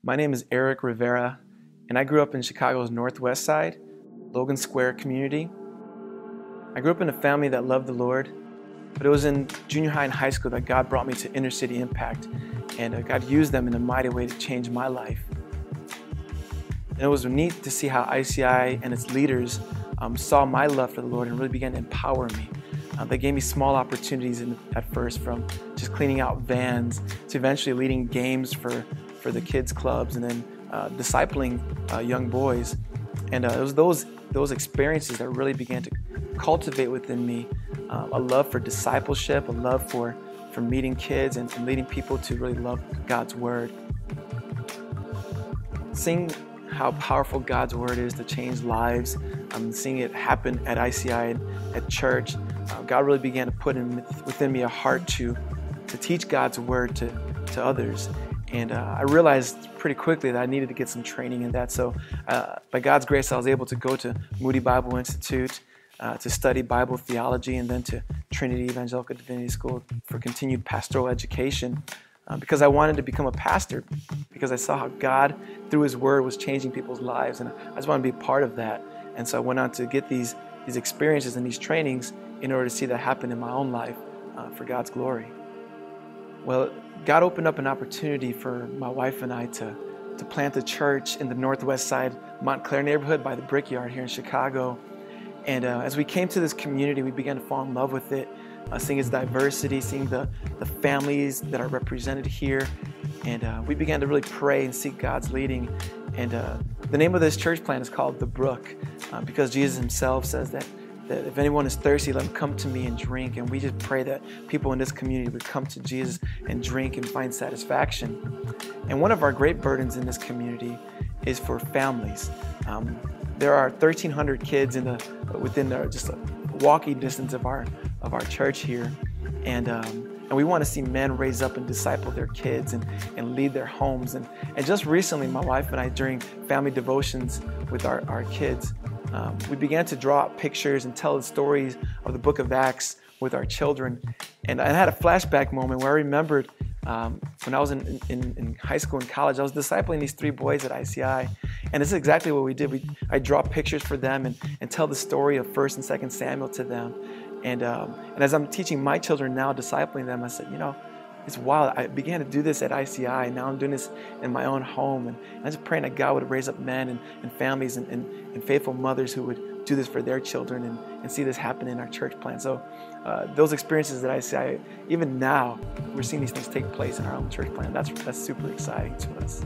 My name is Eric Rivera, and I grew up in Chicago's Northwest Side, Logan Square community. I grew up in a family that loved the Lord, but it was in junior high and high school that God brought me to Inner City Impact, and God used them in a mighty way to change my life. And it was neat to see how ICI and its leaders saw my love for the Lord and really began to empower me. They gave me small opportunities at first, from just cleaning out vans to eventually leading games for the kids clubs, and then discipling young boys. And it was those experiences that really began to cultivate within me a love for discipleship, a love for meeting kids and leading people to really love God's Word. Seeing how powerful God's Word is to change lives, seeing it happen at ICI and at church, God really began to put within me a heart to teach God's Word to others. And I realized pretty quickly that I needed to get some training in that. So by God's grace, I was able to go to Moody Bible Institute to study Bible theology, and then to Trinity Evangelical Divinity School for continued pastoral education, because I wanted to become a pastor, because I saw how God, through His Word, was changing people's lives, and I just wanted to be a part of that. And so I went on to get these experiences and these trainings in order to see that happen in my own life for God's glory. Well, God opened up an opportunity for my wife and I to plant a church in the Northwest Side Montclare neighborhood by the Brickyard here in Chicago. And as we came to this community, we began to fall in love with it, seeing its diversity, seeing the families that are represented here. And we began to really pray and seek God's leading. And the name of this church plant is called The Brook, because Jesus Himself says that if anyone is thirsty, let them come to me and drink. And we just pray that people in this community would come to Jesus and drink and find satisfaction. And one of our great burdens in this community is for families. There are 1,300 kids within just a walking distance of our church here, and we want to see men raise up and disciple their kids and lead their homes. And just recently, my wife and I, during family devotions with our kids, we began to draw out pictures and tell the stories of the book of Acts with our children. And I had a flashback moment where I remembered when I was in high school and college, I was discipling these 3 boys at ICI. And this is exactly what we did. I draw pictures for them and tell the story of 1 and 2 Samuel to them. And as I'm teaching my children now, discipling them, I said, it's wild. I began to do this at ICI, and now I'm doing this in my own home. And I'm just praying that God would raise up men and families and faithful mothers who would do this for their children and see this happen in our church plant. So those experiences at ICI, even now, we're seeing these things take place in our own church plant. That's super exciting to us.